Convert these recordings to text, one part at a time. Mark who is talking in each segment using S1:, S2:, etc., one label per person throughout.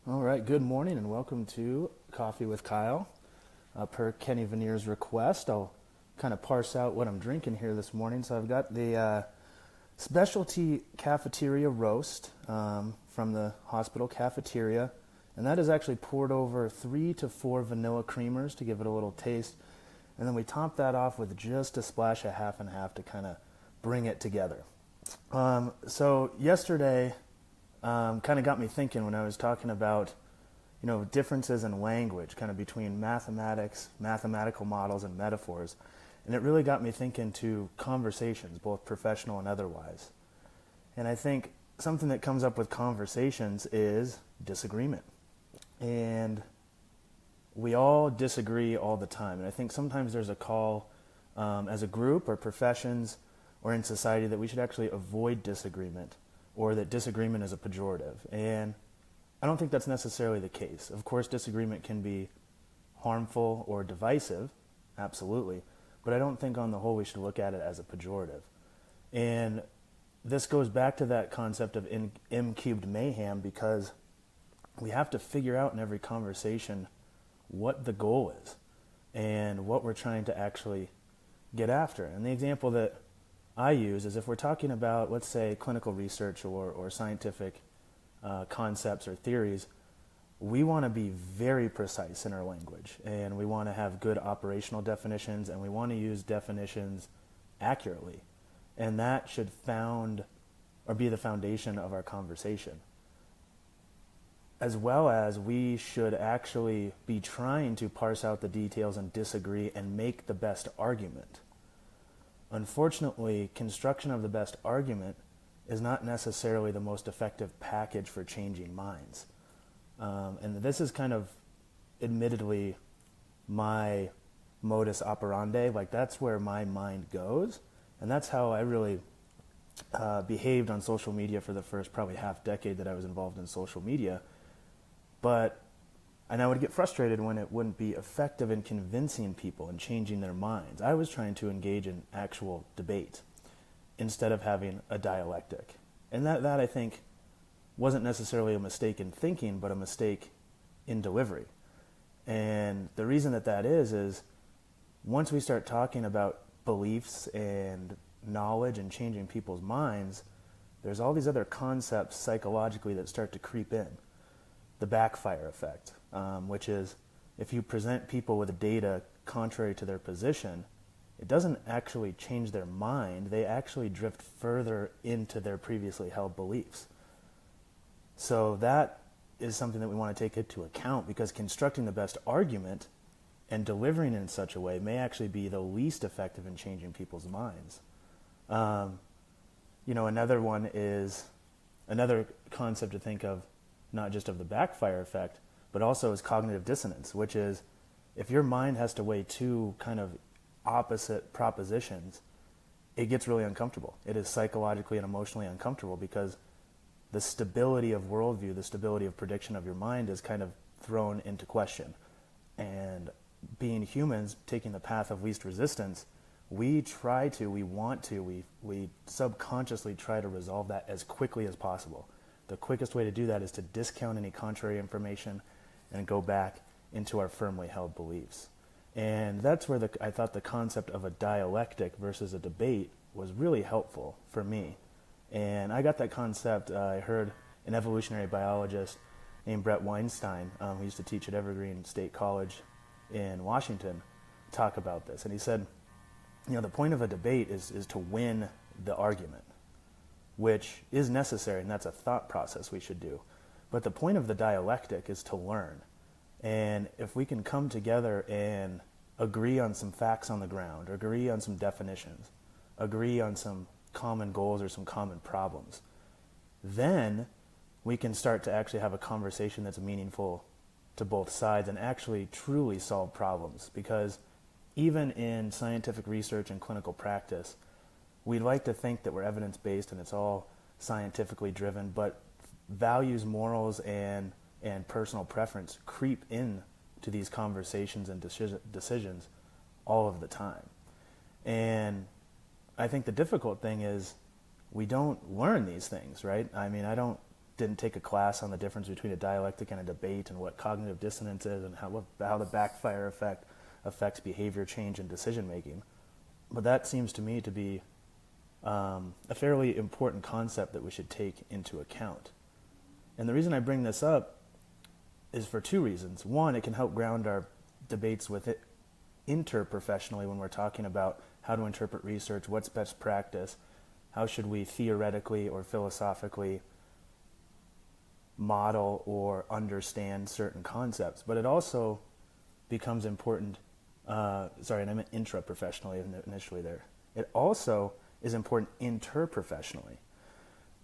S1: All right, good morning and welcome to Coffee with Kyle. Per Kenny Veneer's request, I'll kind of parse out what I'm drinking here this morning. So I've got the specialty cafeteria roast from the hospital cafeteria, and that is actually poured over 3 to 4 vanilla creamers to give it a little taste. And then we top that off with just a splash of half and half to kind of bring it together. So yesterday kind of got me thinking when I was talking about, differences in language, kind of between mathematics, mathematical models, and metaphors. And it really got me thinking to conversations, both professional and otherwise. And I think something that comes up with conversations is disagreement. And we all disagree all the time. And I think sometimes there's a call as a group or professions or in society that we should actually avoid disagreement, or that disagreement is a pejorative. And I don't think that's necessarily the case. Of course, disagreement can be harmful or divisive, absolutely. But I don't think on the whole we should look at it as a pejorative. And this goes back to that concept of M cubed mayhem, because we have to figure out in every conversation what the goal is and what we're trying to actually get after. And the example that I use is if we're talking about, let's say, clinical research or scientific concepts or theories, we want to be very precise in our language, and we want to have good operational definitions, and we want to use definitions accurately. And that should be the foundation of our conversation. As well as we should actually be trying to parse out the details and disagree and make the best argument. Unfortunately, construction of the best argument is not necessarily the most effective package for changing minds. And this is kind of admittedly my modus operandi. Like, that's where my mind goes. And that's how I really behaved on social media for the first probably half decade that I was involved in social media. And I would get frustrated when it wouldn't be effective in convincing people and changing their minds. I was trying to engage in actual debate instead of having a dialectic. And that I think wasn't necessarily a mistake in thinking, but a mistake in delivery. And the reason that is once we start talking about beliefs and knowledge and changing people's minds, there's all these other concepts psychologically that start to creep in. The backfire effect, which is if you present people with data contrary to their position, it doesn't actually change their mind. They actually drift further into their previously held beliefs. So that is something that we want to take into account, because constructing the best argument and delivering it in such a way may actually be the least effective in changing people's minds. Another concept to think of, not just of the backfire effect, but also is cognitive dissonance, which is if your mind has to weigh two kind of opposite propositions, it gets really uncomfortable. It is psychologically and emotionally uncomfortable, because the stability of worldview, the stability of prediction of your mind is kind of thrown into question. And being humans, taking the path of least resistance, we subconsciously try to resolve that as quickly as possible. The quickest way to do that is to discount any contrary information and go back into our firmly held beliefs. And that's where I thought the concept of a dialectic versus a debate was really helpful for me. And I got that concept, I heard an evolutionary biologist named Brett Weinstein, who used to teach at Evergreen State College in Washington, talk about this. And he said, the point of a debate is to win the argument, which is necessary, and that's a thought process we should do. But the point of the dialectic is to learn. And if we can come together and agree on some facts on the ground, agree on some definitions, agree on some common goals or some common problems, then we can start to actually have a conversation that's meaningful to both sides and actually truly solve problems. Because even in scientific research and clinical practice, we like to think that we're evidence-based and it's all scientifically driven, but values, morals, and personal preference creep in to these conversations and decisions all of the time. And I think the difficult thing is we don't learn these things, right? I mean, I don't didn't take a class on the difference between a dialectic and a debate and what cognitive dissonance is and how the backfire effect affects behavior change and decision making. But that seems to me to be a fairly important concept that we should take into account. And the reason I bring this up is for two reasons. One, it can help ground our debates with it interprofessionally when we're talking about how to interpret research, what's best practice, how should we theoretically or philosophically model or understand certain concepts. But it also becomes important, and I meant intraprofessionally initially there. It also is important interprofessionally,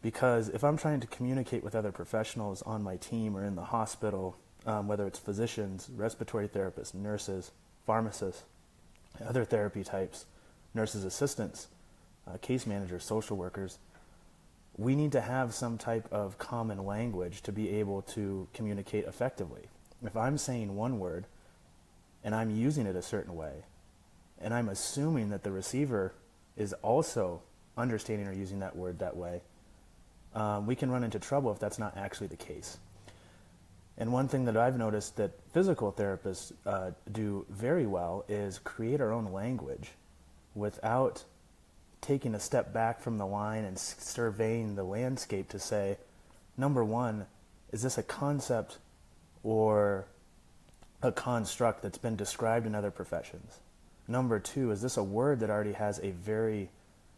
S1: because if I'm trying to communicate with other professionals on my team or in the hospital, whether it's physicians, respiratory therapists, nurses, pharmacists, other therapy types, nurses' assistants, case managers, social workers, we need to have some type of common language to be able to communicate effectively. If I'm saying one word and I'm using it a certain way, and I'm assuming that the receiver is also understanding or using that word that way, we can run into trouble if that's not actually the case. And one thing that I've noticed that physical therapists do very well is create our own language without taking a step back from the line and surveying the landscape to say, number one, is this a concept or a construct that's been described in other professions? Number two, is this a word that already has a very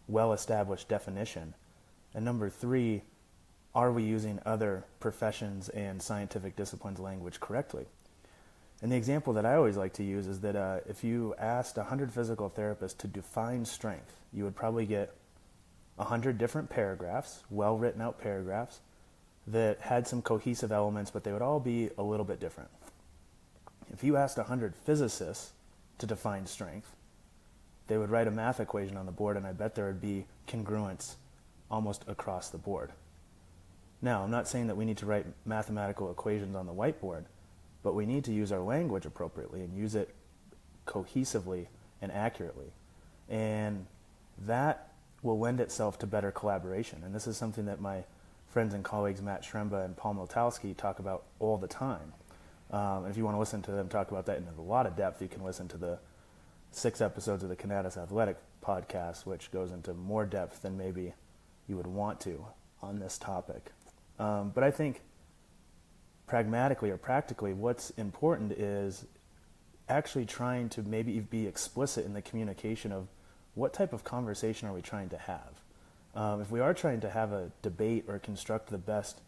S1: well-established definition? And number three, are we using other professions and scientific disciplines language correctly? And the example that I always like to use is that if you asked 100 physical therapists to define strength, you would probably get 100 different paragraphs, well written out paragraphs, that had some cohesive elements, but they would all be a little bit different. If you asked 100 physicists to define strength, they would write a math equation on the board, and I bet there would be congruence almost across the board. Now, I'm not saying that we need to write mathematical equations on the whiteboard, but we need to use our language appropriately and use it cohesively and accurately. And that will lend itself to better collaboration. And this is something that my friends and colleagues Matt Shremba and Paul Miltowski talk about all the time. And if you want to listen to them talk about that in a lot of depth, you can listen to the 6 episodes of the Canadas Athletic podcast, which goes into more depth than maybe you would want to on this topic. But I think pragmatically or practically, what's important is actually trying to maybe be explicit in the communication of what type of conversation are we trying to have. If we are trying to have a debate or construct the best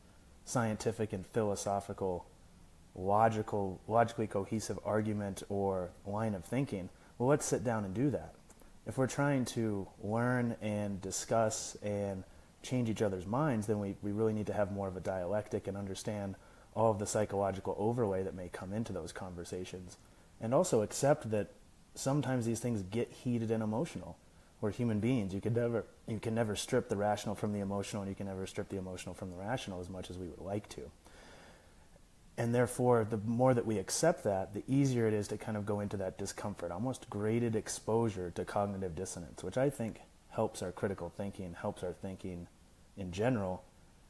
S1: scientific and philosophical, logically cohesive argument or line of thinking, well, let's sit down and do that. If we're trying to learn and discuss and change each other's minds, then we really need to have more of a dialectic and understand all of the psychological overlay that may come into those conversations. And also accept that sometimes these things get heated and emotional. We're human beings. You can never strip the rational from the emotional, and you can never strip the emotional from the rational as much as we would like to. And therefore, the more that we accept that, the easier it is to kind of go into that discomfort, almost graded exposure to cognitive dissonance, which I think helps our critical thinking, helps our thinking in general,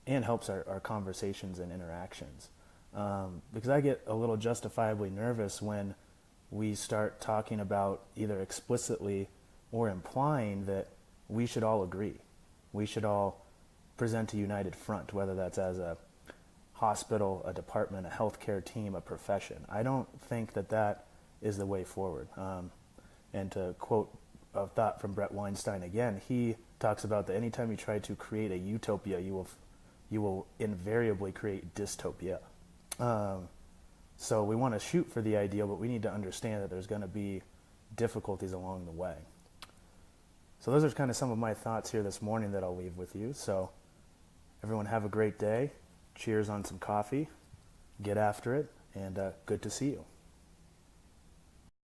S1: and helps our conversations and interactions. Because I get a little justifiably nervous when we start talking about either explicitly or implying that we should all agree. We should all present a united front, whether that's as a hospital, a department, a healthcare team, a profession. I don't think that is the way forward. And to quote a thought from Weinstein again, he talks about that anytime you try to create a utopia, you will invariably create dystopia. So we want to shoot for the ideal, but we need to understand that there's going to be difficulties along the way. So those are kind of some of my thoughts here this morning that I'll leave with you. So everyone have a great day. Cheers on some coffee. Get after it, and good to see you.